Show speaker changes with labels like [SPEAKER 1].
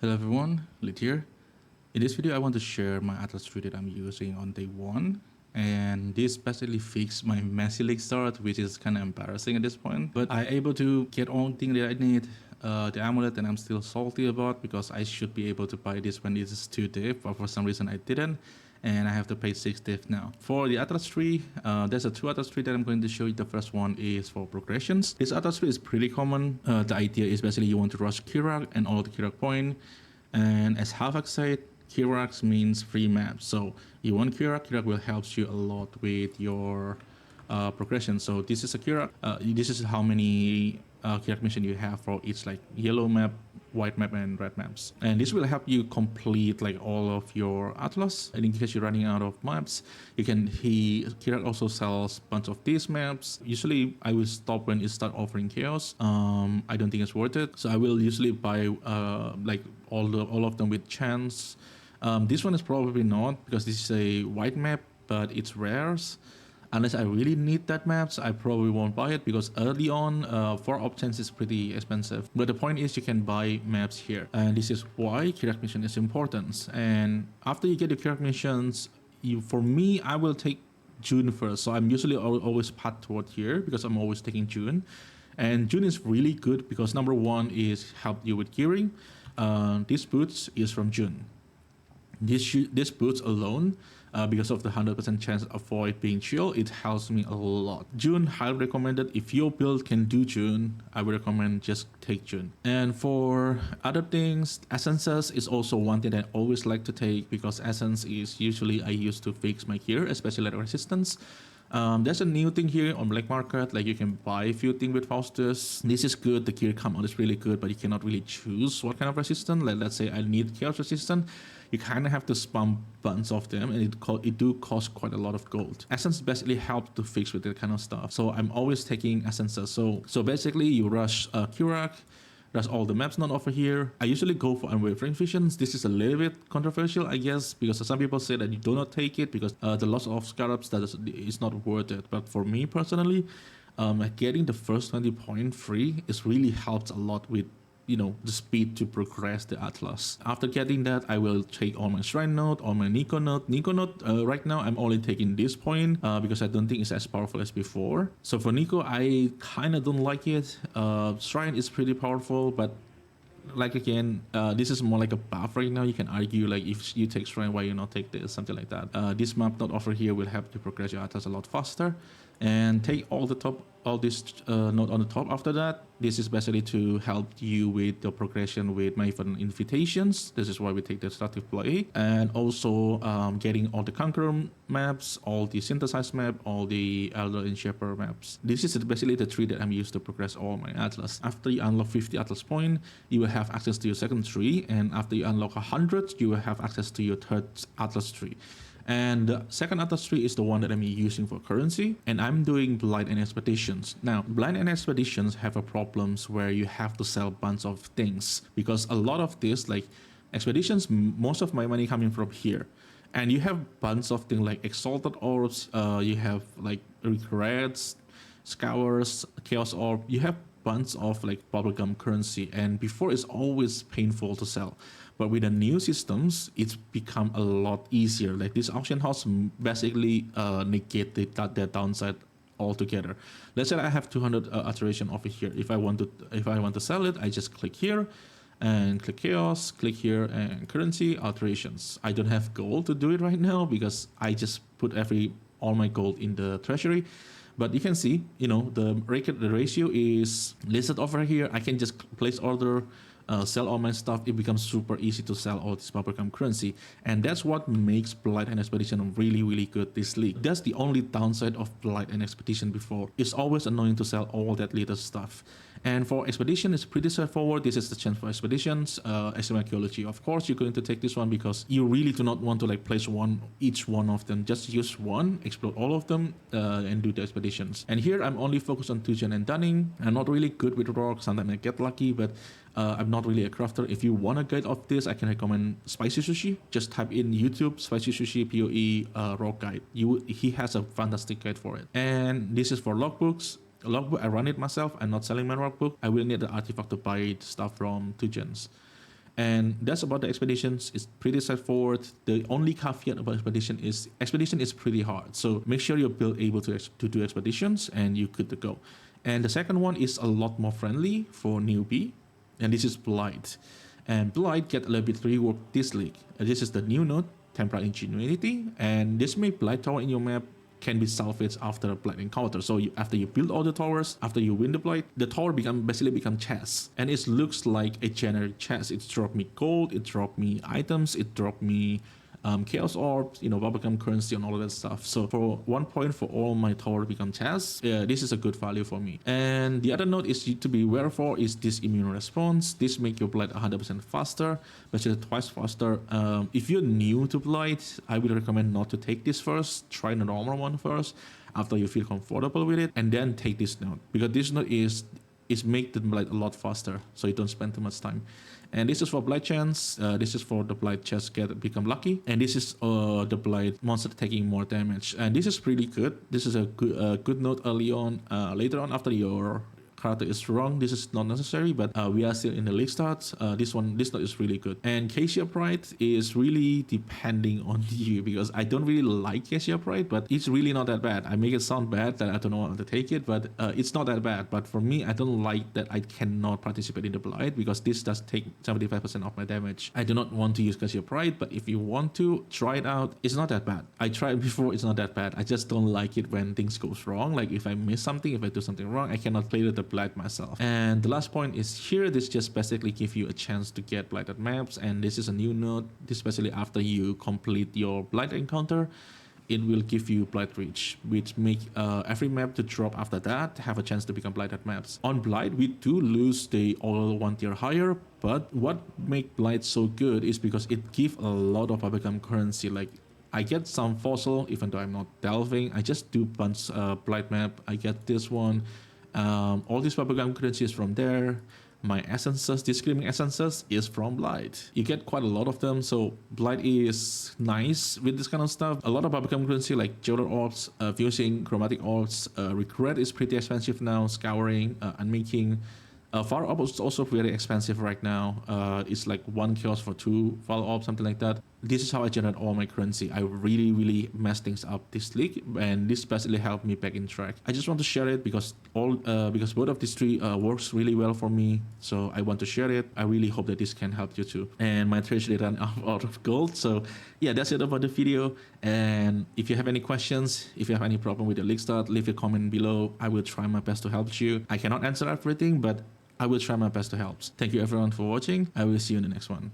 [SPEAKER 1] Hello everyone, Lit here. In this video I want to share my Atlas tree that I'm using on day 1, and this basically fixed my messy league start, which is kind of embarrassing at this point, but I able to get all thing that I need. The amulet that I'm still salty about because I should be able to buy this when it is 2 div, but for some reason I didn't, and I have to pay 6 div now. For the Atlas tree, there's a 2 Atlas tree that I'm going to show you. The first one is for progressions. This Atlas tree is pretty common. The idea is basically you want to rush Kirak and all the Kirak point, and as Halfak said, Kirak means free maps. So you want Kirak, Kirak will help you a lot with your progression. So this is a Kirak. This is how many Kirak mission you have for each like yellow map, white map, and red maps. And this will help you complete like all of your Atlas. And in case you're running out of maps, you can. Kirak also sells a bunch of these maps. Usually I will stop when it start offering chaos. I don't think it's worth it. So I will usually buy like all of them with chance. This one is probably not because this is a white map, but it's rares. Unless I really need that maps, I probably won't buy it because early on, 4 options is pretty expensive. But the point is you can buy maps here. And this is why Kirak mission is important. And after you get the Kirak missions, for me, I will take June first. So I'm usually always path toward here because I'm always taking June. And June is really good because number 1 is help you with gearing. This boots is from June. This boots alone, because of the 100% chance of avoid being chill, it helps me a lot. June, highly recommended. If your build can do June, I would recommend just take June. And for other things, essences is also one thing that I always like to take because essence is usually I use to fix my gear, especially like resistance. There's a new thing here on black market, like you can buy a few things with Faustus. This is good, the gear come out is really good, but you cannot really choose what kind of resistance. Like let's say I need chaos resistance, you kind of have to spam bunch of them, and it do cost quite a lot of gold. Essence basically help to fix with that kind of stuff. So I'm always taking essences. So basically you rush Kirak. That's all the maps not over here. I usually go for unwavering visions. This is a little bit controversial, I guess, because some people say that you do not take it because the loss of scarabs is not worth it. But for me personally, getting the first 20 point free is really helps a lot with the speed to progress the Atlas. After getting that, I will take all my Shrine Node, all my Nico Node. Nico Node, right now I'm only taking this point because I don't think it's as powerful as before. So for Nico, I kind of don't like it. Shrine is pretty powerful, but like again, this is more like a buff right now. You can argue like if you take Shrine, why you not take this, something like that. This map not offer here will help you progress your Atlas a lot faster. And take all this node on the top after that. This is basically to help you with the progression with Maven invitations. This is why we take the destructive play. And also getting all the Conqueror maps, all the synthesized map, all the Elder and Shepherd maps. This is basically the tree that I'm used to progress all my Atlas. After you unlock 50 Atlas point, you will have access to your second tree. And after you unlock 100, you will have access to your third Atlas tree. And the second Atlas tree is the one that I'm using for currency, and I'm doing Blight and Expeditions. Now, Blight and Expeditions have a problems where you have to sell a bunch of things because a lot of this, like Expeditions, most of my money coming from here. And you have bunch of things like Exalted Orbs, you have like Regrets, Scours, Chaos Orb, you have bunch of like bubblegum currency, and before it's always painful to sell. But with the new systems, it's become a lot easier. Like this auction house basically negate that downside altogether. Let's say I have 200 iteration over here. If I want to sell it, I just click here and click chaos, click here and currency alterations. I don't have gold to do it right now because I just put all my gold in the treasury. But you can see, the ratio is listed over here. I can just place order, sell all my stuff. It becomes super easy to sell all this bubblegum currency, and that's what makes Blight and Expedition really, really good this league. That's the only downside of Blight and Expedition before. It's always annoying to sell all that little stuff. And for Expedition, it's pretty straightforward. This is the chance for Expeditions. Extreme Archaeology, of course, you're going to take this one because you really do not want to like place each one of them. Just use one, explode all of them, and do the Expeditions. And here I'm only focused on Tujen and Dunning. I'm not really good with rock. Sometimes I get lucky, but I'm not really a crafter. If you want a guide of this, I can recommend Spicy Sushi. Just type in YouTube Spicy Sushi PoE rock guide. He has a fantastic guide for it. And this is for logbooks. Logbook, I run it myself. I'm not selling my logbook. I will need the artifact to buy stuff from Tugens. And that's about the expeditions. It's pretty straightforward. The only caveat about expedition is pretty hard. So make sure you're built able to do expeditions and you're good to go. And the second one is a lot more friendly for newbie, and this is Blight. And Blight get a little bit reworked this league. This is the new node, Temporal Ingenuity, and this make Blight tower in your map can be salvaged after a Blight encounter. So after you build all the towers, after you win the Blight, the tower basically become chests, and it looks like a generic chest. It drop me gold, it drop me items, it drop me chaos orbs, bubblegum currency and all of that stuff. So for 1 point for all my tower become chests, this is a good value for me. And the other note is to be aware for is this immune response. This make your Blight 100% faster, but it's twice faster. If you're new to Blight, I would recommend not to take this first. Try the normal one first after you feel comfortable with it, and then take this note, because this note is make the Blight a lot faster, so you don't spend too much time. And this is for Blight chance, this is for the Blight chest become lucky, and this is the Blight monster taking more damage, and this is pretty good. This is a good note early on. Later on, after your character is wrong, this is not necessary, but we are still in the league starts. This note is really good. And Cassia Pride is really depending on you, because I don't really like Cassia Pride, but it's really not that bad. I make it sound bad that I don't know how to take it, but it's not that bad. But for me, I don't like that I cannot participate in the Blight, because this does take 75% of my damage. I do not want to use Cassia Pride, but if you want to try it out, it's not that bad. I tried before, it's not that bad. I just don't like it when things goes wrong. Like if I miss something, if I do something wrong, I cannot play with the Blight myself. And the last point is here, this just basically give you a chance to get blighted maps, and this is a new node. This especially after you complete your Blight encounter, it will give you Blight Reach, which make every map to drop after that have a chance to become blighted maps. On Blight, we do lose the all 1 tier higher, but what make Blight so good is because it give a lot of bubblegum currency. Like I get some fossil, even though I'm not delving. I just do bunch Blight map. I get this one. All these bubblegum currency is from there. My essences, these screaming essences, is from Blight. You get quite a lot of them, so Blight is nice with this kind of stuff. A lot of bubblegum currency like Jailer orbs, fusing, chromatic orbs. Regret is pretty expensive now. Scouring, unmaking. Fire orb is also very expensive right now. It's like 1 chaos for 2 fire orb, something like that. This is how I generate all my currency. I really mess things up this league, and this basically helped me back in track. I just want to share it because both of these three works really well for me. So I want to share it. I really hope that this can help you too. And my treasury ran out of gold. So yeah, that's it about the video. And if you have any questions, if you have any problem with the league start, leave a comment below. I will try my best to help you. I cannot answer everything, but I will try my best to help. Thank you everyone for watching. I will see you in the next one.